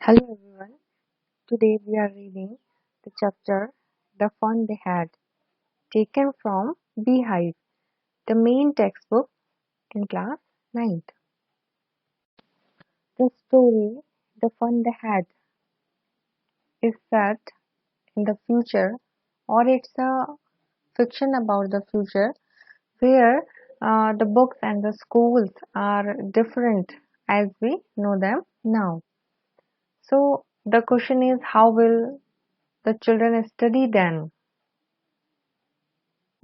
Hello everyone. Today we are reading the chapter The Fun They Had, taken from Beehive, the main textbook in class 9th. The story The Fun They Had is set in the future, or it's a fiction about the future where the books and the schools are different as we know them now. So the question is, how will the children study then?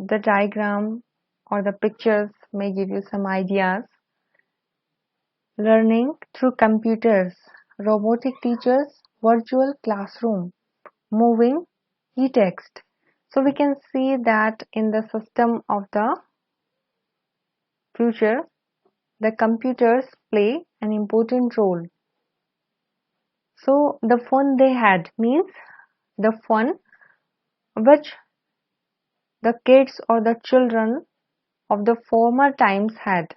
The diagram or the pictures may give you some ideas. Learning through computers, robotic teachers, virtual classroom, moving e-text. So we can see that in the system of the future, the computers play an important role. So the fun they had means the fun which the kids or the children of the former times had.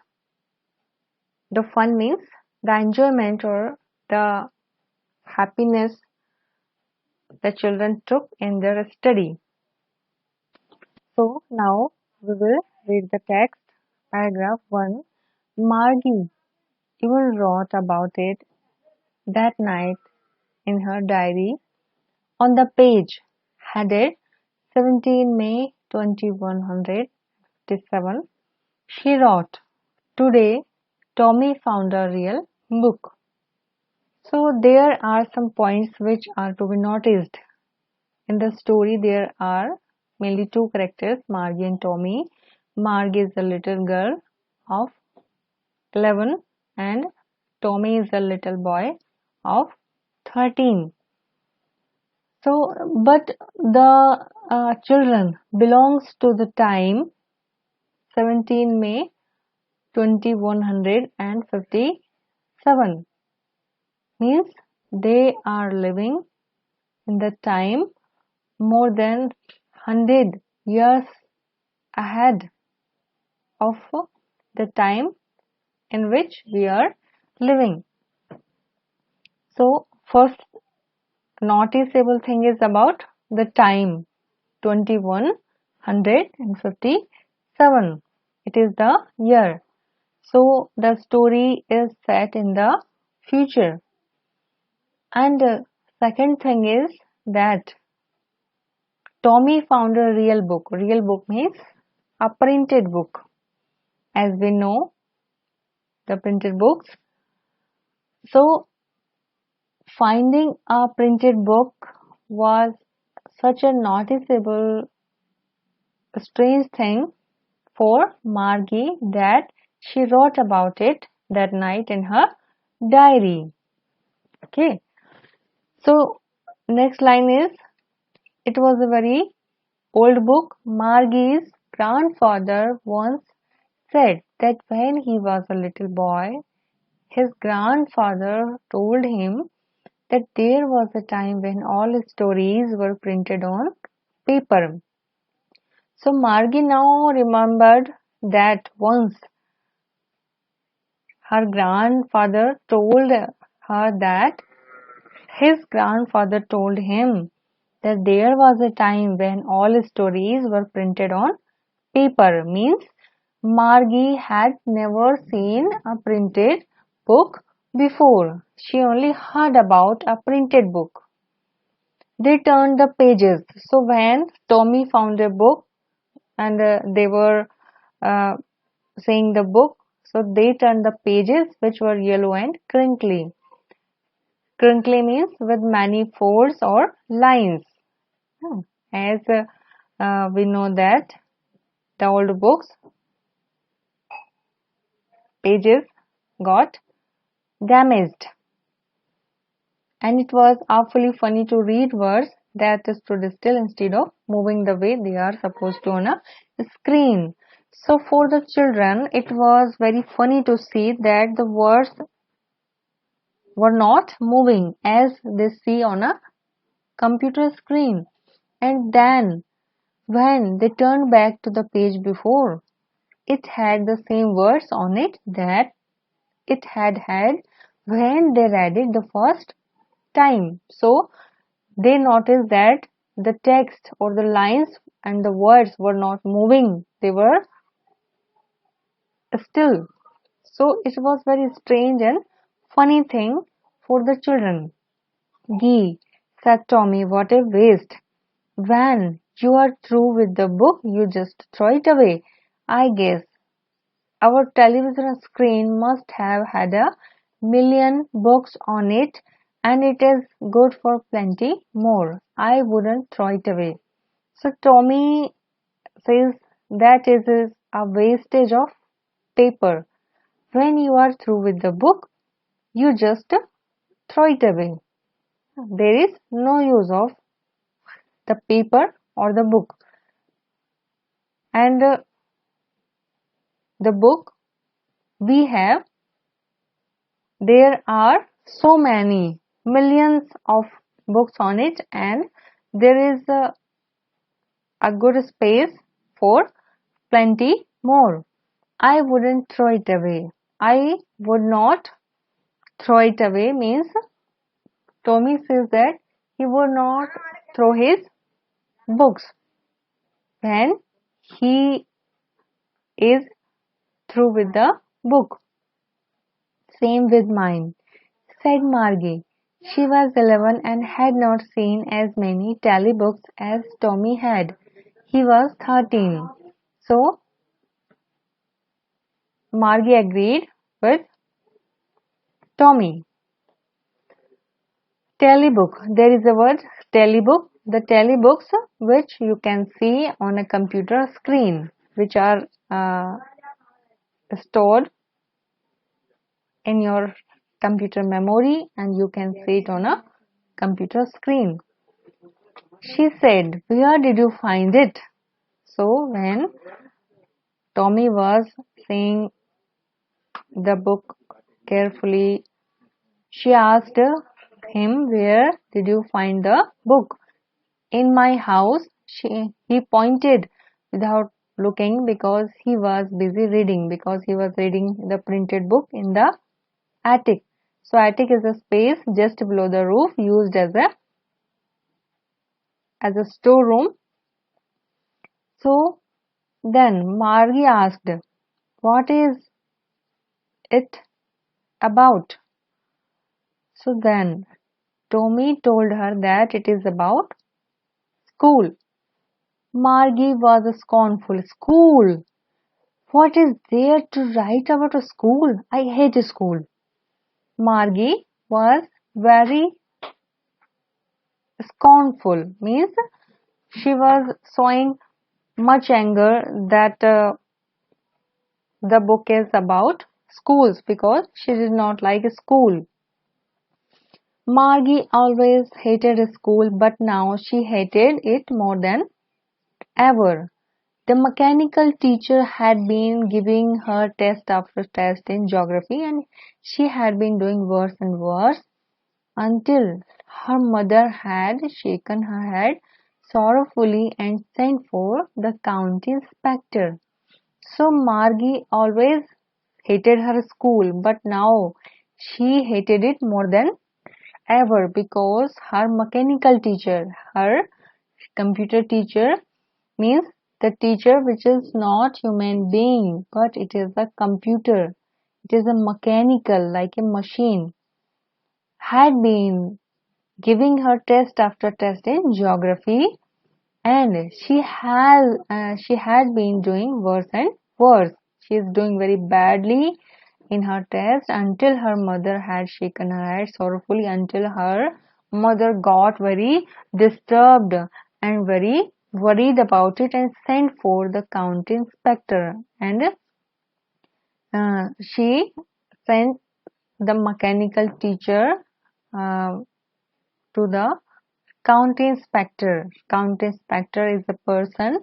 The fun means the enjoyment or the happiness the children took in their study. So now we will read the text. Paragraph 1. Margie even wrote about it that night in her diary. On the page headed 17 May 2157, she wrote, "Today Tommy found a real book." So there are some points which are to be noticed. In the story there are mainly two characters, Margie and Tommy. Margie is a little girl of 11 and Tommy is a little boy of 13. So, but the children belongs to the time 17 May 2157, means they are living in the time more than 100 years ahead of the time in which we are living. So first noticeable thing is about the time 2157. It is the year. So the story is set in the future. And second thing is that Tommy found a real book. Real book means a printed book. As we know, the printed books. So finding a printed book was such a noticeable, strange thing for Margie that she wrote about it that night in her diary. Okay. So next line is, it was a very old book. Margie's grandfather once said that when he was a little boy, his grandfather told him that there was a time when all stories were printed on paper. So Margie now remembered that once her grandfather told her that his grandfather told him that there was a time when all stories were printed on paper. Means Margie had never seen a printed book before. She only heard about a printed book. They turned the pages. So when Tommy found a book and they were saying the book, so they turned the pages which were yellow and crinkly. Crinkly means with many folds or lines. As we know that the old books pages got damaged, and it was awfully funny to read words that stood still instead of moving the way they are supposed to on a screen. So for the children it was very funny to see that the words were not moving as they see on a computer screen. And then when they turned back to the page before, it had the same words on it that it had when they read it the first time. So they noticed that the text or the lines and the words were not moving, they were still. So it was very strange and funny thing for the children. Gee, said Tommy, what a waste. When you are through with the book, you just throw it away. I guess our television screen must have had a million books on it, and it is good for plenty more. I wouldn't throw it away. So Tommy says that is a wastage of paper. When you are through with the book, you just throw it away. There is no use of the paper or the book. And the book we have, there are so many millions of books on it, and there is a good space for plenty more. I wouldn't throw it away. I would not throw it away means Tommy says that he would not throw his books when he is through with the book. Same with mine, said Margie. She was 11 and had not seen as many tally books as Tommy had. He was 13. So Margie agreed with Tommy. Telebook. There is a word telebook. The telebooks which you can see on a computer screen, which are stored in your computer memory, and you can see it on a computer screen. She said, where did you find it? So when Tommy was seeing the book carefully, she asked him, where did you find the book? In my house, he pointed without looking because he was busy reading, because he was reading the printed book in the attic. So attic is a space just below the roof used as a storeroom. So then Margie asked, what is it about? So then Tommy told her that it is about school. Margie was scornful. School? What is there to write about a school? I hate school. Margie was very scornful, means she was showing much anger that the book is about schools because she did not like school. Margie always hated school, but now she hated it more than ever. The mechanical teacher had been giving her test after test in geography, and she had been doing worse and worse until her mother had shaken her head sorrowfully and sent for the county inspector. So Margie always hated her school, but now she hated it more than ever because her mechanical teacher, her computer teacher, means the teacher which is not human being, but it is a computer. It is a mechanical, like a machine, had been giving her test after test in geography, and she had been doing worse and worse. She is doing very badly in her test until her mother had shaken her head sorrowfully, until her mother got very disturbed and very worried about it and sent for the county inspector, and she sent the mechanical teacher uh, to the county inspector. County inspector is the person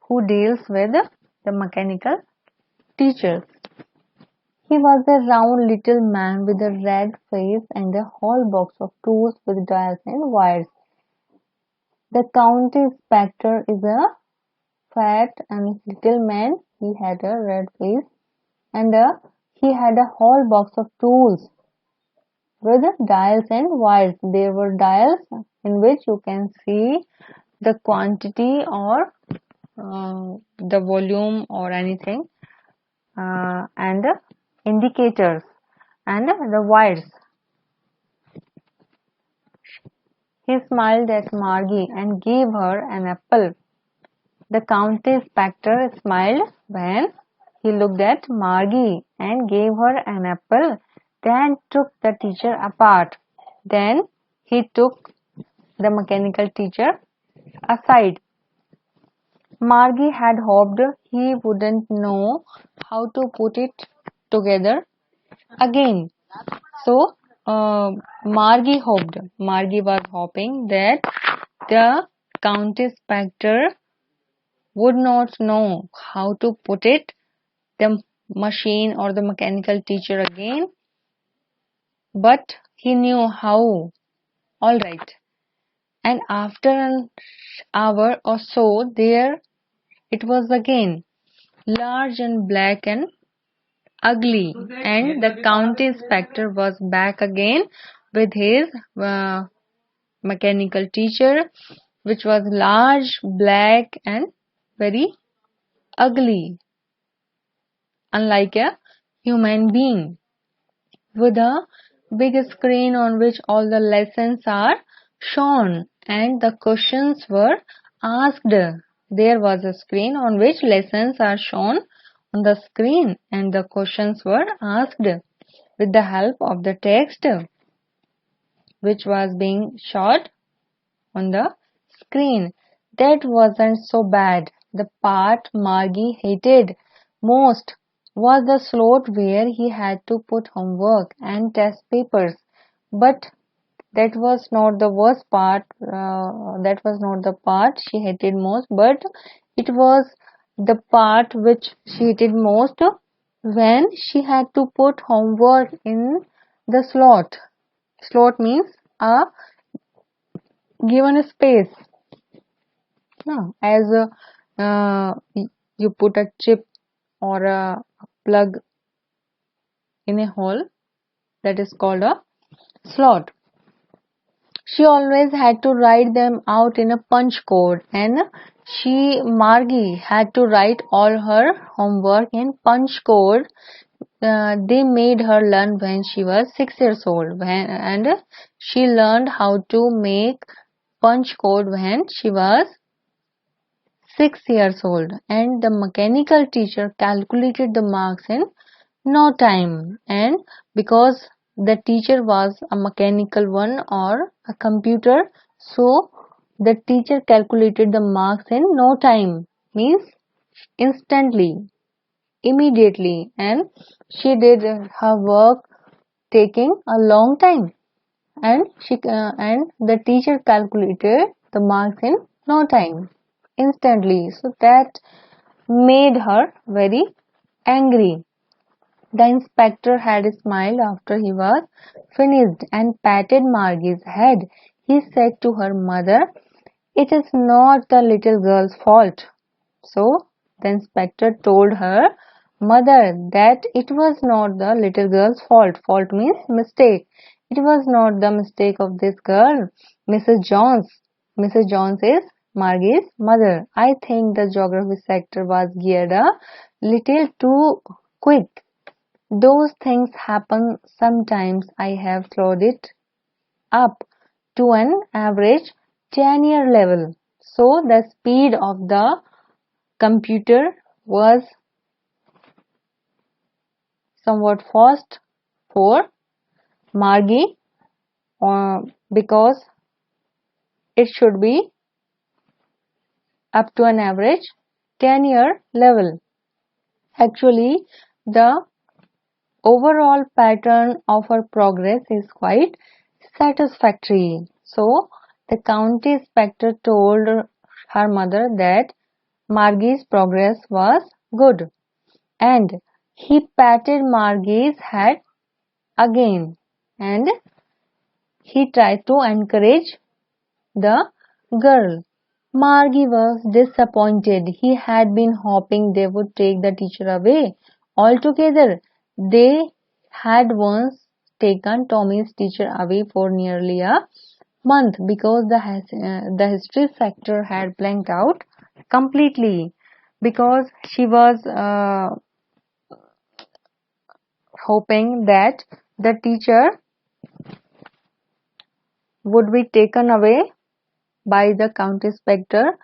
who deals with the mechanical teachers. He was a round little man with a red face and a whole box of tools with dials and wires. The county inspector is a fat and little man. He had a red face and he had a whole box of tools. with dials and wires. There were dials in which you can see the quantity or the volume or anything, and the indicators and the wires. He smiled at Margie and gave her an apple. The county inspector smiled when he looked at Margie and gave her an apple, then took the teacher apart. Then he took the mechanical teacher aside. Margie had hoped he wouldn't know how to put it together again. So, Margie was hoping that the county inspector would not know how to put it, the machine or the mechanical teacher again, but he knew how. All right. And after an hour or so, there it was again, large and black and ugly, and the county inspector was back again with his mechanical teacher, which was large, black, and very ugly, unlike a human being, with a big screen on which all the lessons are shown and the questions were asked. There was a screen on which lessons are shown on the screen and the questions were asked with the help of the text which was being shot on the screen. That wasn't so bad. The part Margie hated most was the slot where he had to put homework and test papers. But that was not the worst part. That was not the part she hated most, but it was the part which she hated most when she had to put homework in the slot. Slot means a given space. No, as you put a chip or a plug in a hole, that is called a slot. She always had to write them out in a punch code, and Margie had to write all her homework in punch code. They made her learn when she was 6 years old, and she learned how to make punch code when she was 6 years old, and the mechanical teacher calculated the marks in no time. And because the teacher was a mechanical one or a computer, so the teacher calculated the marks in no time, means instantly, immediately, and she did her work taking a long time, and the teacher calculated the marks in no time, instantly. So that made her very angry. The inspector had smiled after he was finished and patted Margie's head. He said to her mother, "It is not the little girl's fault." So the inspector told her mother that it was not the little girl's fault. Fault means mistake. It was not the mistake of this girl, Mrs. Jones. Mrs. Jones is Margie's mother. I think the geography sector was geared a little too quick. Those things happen sometimes. I have slowed it up to an average 10-year level. So the speed of the computer was somewhat fast for Margie because it should be up to an average 10-year level. Actually, the overall pattern of her progress is quite satisfactory. So, the county inspector told her mother that Margie's progress was good, and he patted Margie's head again, and he tried to encourage the girl. Margie was disappointed. He had been hoping they would take the teacher away altogether. They had once taken Tommy's teacher away for nearly a month because the history sector had blanked out completely, because she was hoping that the teacher would be taken away by the county inspector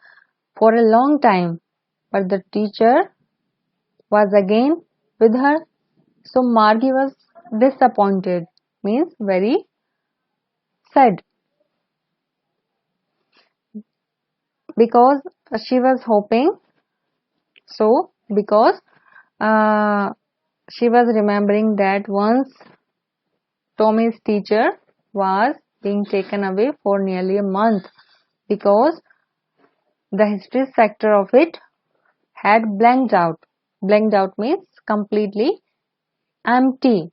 for a long time, but the teacher was again with her. So Margie was disappointed, means very sad, because she was hoping, so because uh, she was remembering that once Tommy's teacher was being taken away for nearly a month because the history sector of it had blanked out. Blanked out means completely empty.